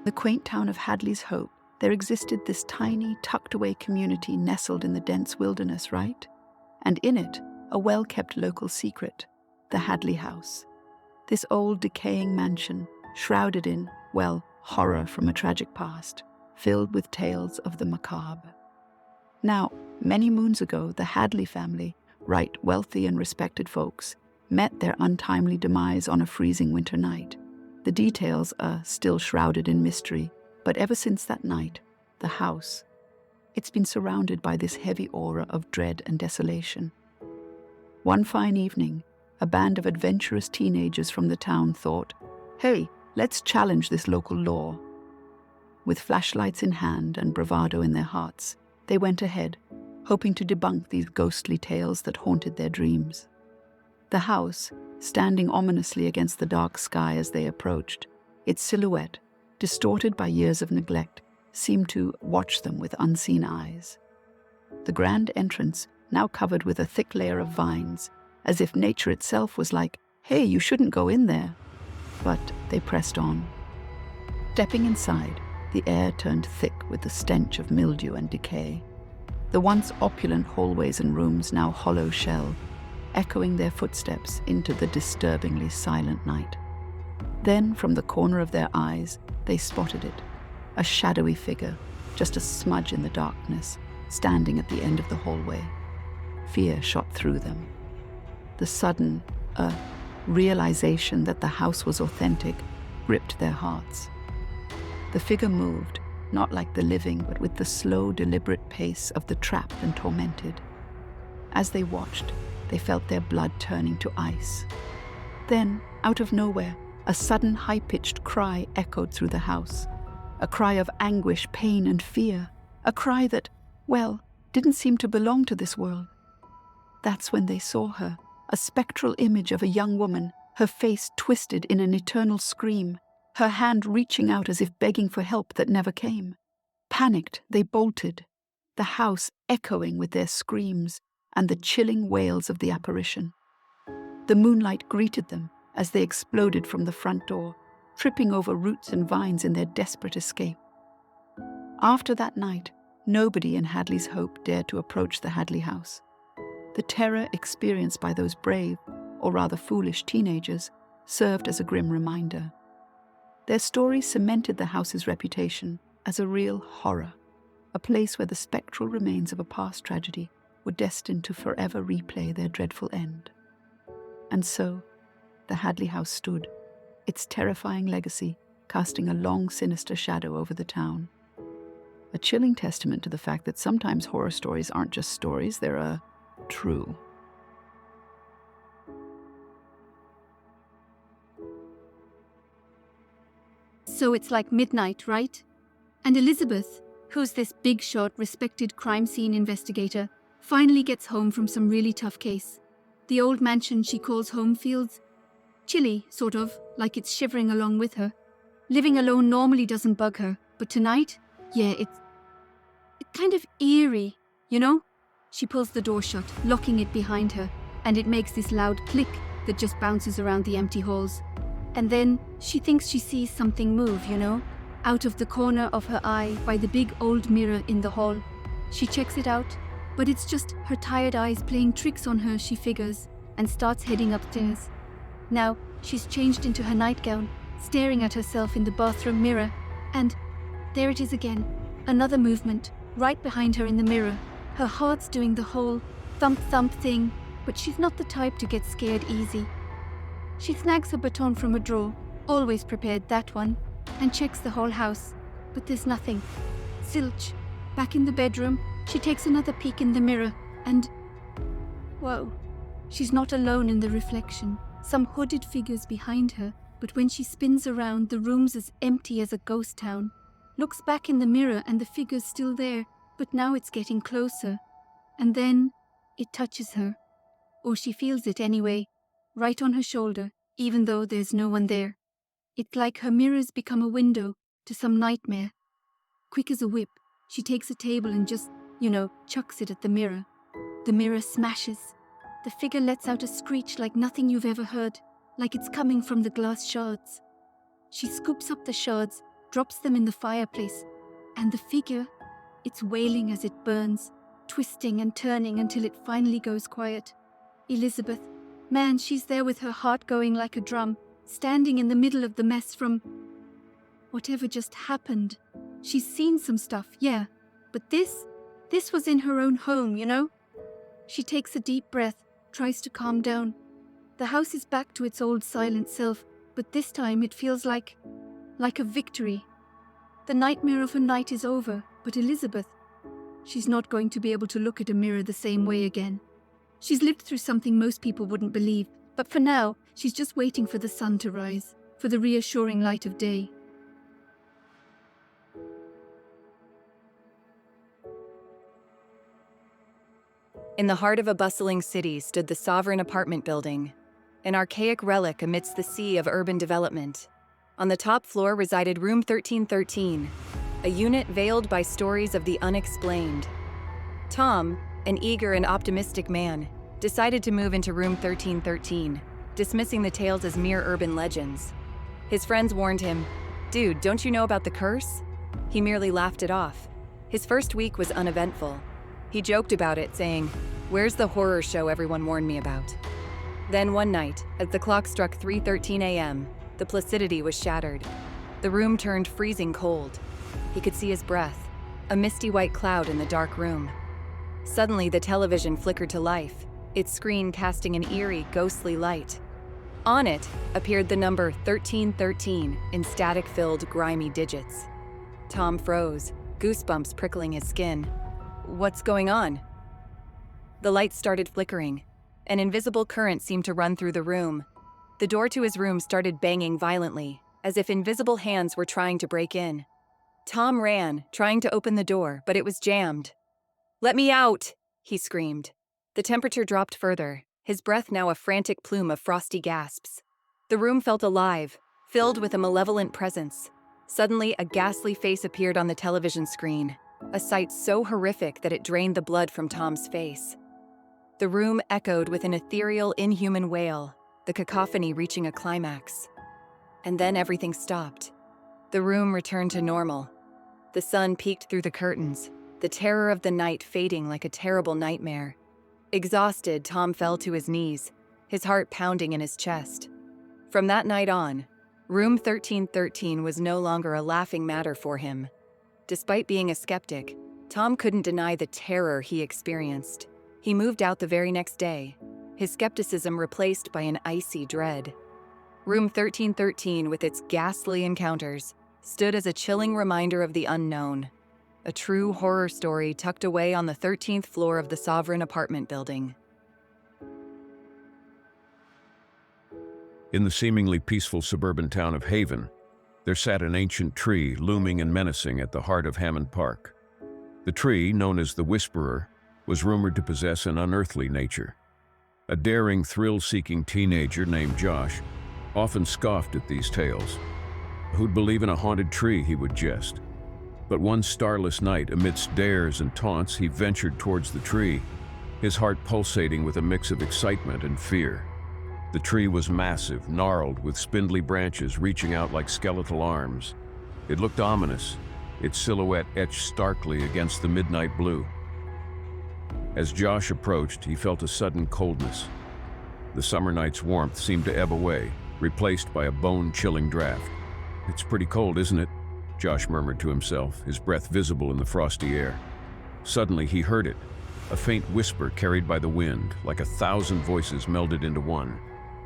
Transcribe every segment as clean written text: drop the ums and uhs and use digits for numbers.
the quaint town of Hadley's Hope, there existed this tiny, tucked-away community nestled in the dense wilderness, right? And in it, a well-kept local secret, the Hadley House. This old, decaying mansion, shrouded in, well, horror from a tragic past, filled with tales of the macabre. Now, many moons ago, the Hadley family, right wealthy and respected folks, met their untimely demise on a freezing winter night. The details are still shrouded in mystery, but ever since that night, the house, it's been surrounded by this heavy aura of dread and desolation. One fine evening, a band of adventurous teenagers from the town thought, hey, let's challenge this local law. With flashlights in hand and bravado in their hearts, they went ahead, hoping to debunk these ghostly tales that haunted their dreams. The house, standing ominously against the dark sky as they approached, its silhouette, distorted by years of neglect, seemed to watch them with unseen eyes. The grand entrance, now covered with a thick layer of vines, as if nature itself was like, hey, you shouldn't go in there. But they pressed on. Stepping inside, the air turned thick with the stench of mildew and decay. The once opulent hallways and rooms now hollow shell, echoing their footsteps into the disturbingly silent night. Then, from the corner of their eyes, they spotted it, a shadowy figure, just a smudge in the darkness, standing at the end of the hallway. Fear shot through them. The sudden, realization that the house was authentic gripped their hearts. The figure moved, not like the living, but with the slow, deliberate pace of the trapped and tormented. As they watched, they felt their blood turning to ice. Then, out of nowhere, a sudden high-pitched cry echoed through the house. A cry of anguish, pain, and fear. A cry that, well, didn't seem to belong to this world. That's when they saw her, a spectral image of a young woman, her face twisted in an eternal scream, her hand reaching out as if begging for help that never came. Panicked, they bolted, the house echoing with their screams and the chilling wails of the apparition. The moonlight greeted them as they exploded from the front door, tripping over roots and vines in their desperate escape. After that night, nobody in Hadley's Hope dared to approach the Hadley House. The terror experienced by those brave, or rather foolish teenagers, served as a grim reminder. Their story cemented the house's reputation as a real horror, a place where the spectral remains of a past tragedy were destined to forever replay their dreadful end. And so, the Hadley House stood, its terrifying legacy casting a long, sinister shadow over the town. A chilling testament to the fact that sometimes horror stories aren't just stories, they're true. So it's like midnight, right? And Elizabeth, who's this big shot, respected crime scene investigator, finally gets home from some really tough case. The old mansion she calls home feels chilly, sort of, like it's shivering along with her. Living alone normally doesn't bug her, but tonight, yeah, it's kind of eerie, you know? She pulls the door shut, locking it behind her, and it makes this loud click that just bounces around the empty halls. And then she thinks she sees something move, you know, out of the corner of her eye by the big old mirror in the hall. She checks it out, but it's just her tired eyes playing tricks on her, she figures, and starts heading upstairs. Now, she's changed into her nightgown, staring at herself in the bathroom mirror, and there it is again, another movement, right behind her in the mirror. Her heart's doing the whole thump-thump thing, but she's not the type to get scared easy. She snags a baton from a drawer, always prepared that one, and checks the whole house, but there's nothing. Zilch. Back in the bedroom, she takes another peek in the mirror, and whoa, she's not alone in the reflection. Some hooded figures behind her, but when she spins around, the room's as empty as a ghost town. Looks back in the mirror and the figure's still there, but now it's getting closer. And then it touches her, or she feels it anyway, right on her shoulder, even though there's no one there. It's like her mirror's become a window to some nightmare. Quick as a whip, she takes a table and just, chucks it at the mirror. The mirror smashes. The figure lets out a screech like nothing you've ever heard, like it's coming from the glass shards. She scoops up the shards, drops them in the fireplace, and the figure, it's wailing as it burns, twisting and turning until it finally goes quiet. Elizabeth, man, she's there with her heart going like a drum, standing in the middle of the mess from whatever just happened. She's seen some stuff, yeah, but this was in her own home, you know? She takes a deep breath, tries to calm down. The house is back to its old silent self, but this time it feels like a victory. The nightmare of her night is over, but Elizabeth, she's not going to be able to look at a mirror the same way again. She's lived through something most people wouldn't believe, but for now, she's just waiting for the sun to rise, for the reassuring light of day. In the heart of a bustling city stood the Sovereign apartment building, an archaic relic amidst the sea of urban development. On the top floor resided Room 1313, a unit veiled by stories of the unexplained. Tom, an eager and optimistic man, decided to move into Room 1313, dismissing the tales as mere urban legends. His friends warned him, "Dude, don't you know about the curse?" He merely laughed it off. His first week was uneventful. He joked about it, saying, "Where's the horror show everyone warned me about?" Then one night, as the clock struck 3:13 a.m., the placidity was shattered. The room turned freezing cold. He could see his breath, a misty white cloud in the dark room. Suddenly, the television flickered to life, its screen casting an eerie, ghostly light. On it appeared the number 1313 in static-filled, grimy digits. Tom froze, goosebumps prickling his skin. "What's going on?" The lights started flickering. An invisible current seemed to run through the room. The door to his room started banging violently, as if invisible hands were trying to break in. Tom ran, trying to open the door, but it was jammed. "Let me out!" he screamed. The temperature dropped further, his breath now a frantic plume of frosty gasps. The room felt alive, filled with a malevolent presence. Suddenly, a ghastly face appeared on the television screen, a sight so horrific that it drained the blood from Tom's face. The room echoed with an ethereal, inhuman wail, the cacophony reaching a climax. And then everything stopped. The room returned to normal. The sun peeked through the curtains, the terror of the night fading like a terrible nightmare. Exhausted, Tom fell to his knees, his heart pounding in his chest. From that night on, Room 1313 was no longer a laughing matter for him. Despite being a skeptic, Tom couldn't deny the terror he experienced. He moved out the very next day, his skepticism replaced by an icy dread. Room 1313, with its ghastly encounters, stood as a chilling reminder of the unknown, a true horror story tucked away on the 13th floor of the Sovereign apartment building. In the seemingly peaceful suburban town of Haven, there sat an ancient tree looming and menacing at the heart of Hammond Park. The tree, known as the Whisperer, was rumored to possess an unearthly nature. A daring, thrill-seeking teenager named Josh often scoffed at these tales. Who'd believe in a haunted tree, he would jest. But one starless night, amidst dares and taunts, he ventured towards the tree, his heart pulsating with a mix of excitement and fear. The tree was massive, gnarled, with spindly branches reaching out like skeletal arms. It looked ominous, its silhouette etched starkly against the midnight blue. As Josh approached, he felt a sudden coldness. The summer night's warmth seemed to ebb away, replaced by a bone-chilling draft. "It's pretty cold, isn't it?" Josh murmured to himself, his breath visible in the frosty air. Suddenly he heard it, a faint whisper carried by the wind, like 1,000 voices melded into one.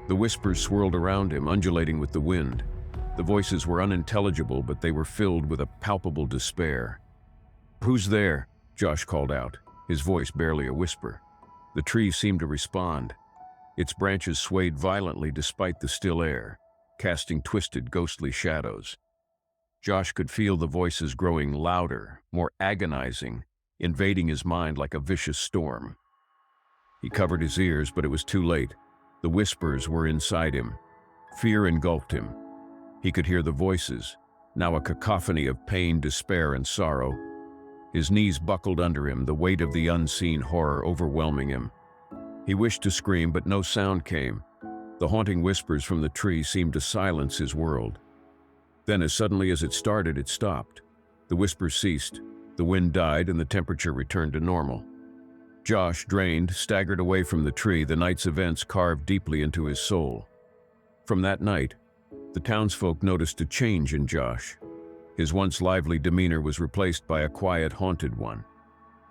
The whispers swirled around him, undulating with the wind. The voices were unintelligible, but they were filled with a palpable despair. "Who's there?" Josh called out, his voice barely a whisper. The tree seemed to respond. Its branches swayed violently despite the still air, casting twisted, ghostly shadows. Josh could feel the voices growing louder, more agonizing, invading his mind like a vicious storm. He covered his ears, but it was too late. The whispers were inside him. Fear engulfed him. He could hear the voices, now a cacophony of pain, despair, and sorrow. His knees buckled under him, the weight of the unseen horror overwhelming him. He wished to scream, but no sound came. The haunting whispers from the tree seemed to silence his world. Then, as suddenly as it started, it stopped. The whispers ceased, the wind died, and the temperature returned to normal. Josh, drained, staggered away from the tree, the night's events carved deeply into his soul. From that night, the townsfolk noticed a change in Josh. His once lively demeanor was replaced by a quiet, haunted one.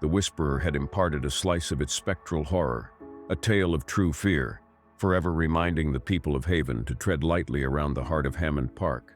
The Whisperer had imparted a slice of its spectral horror, a tale of true fear, forever reminding the people of Haven to tread lightly around the heart of Hammond Park.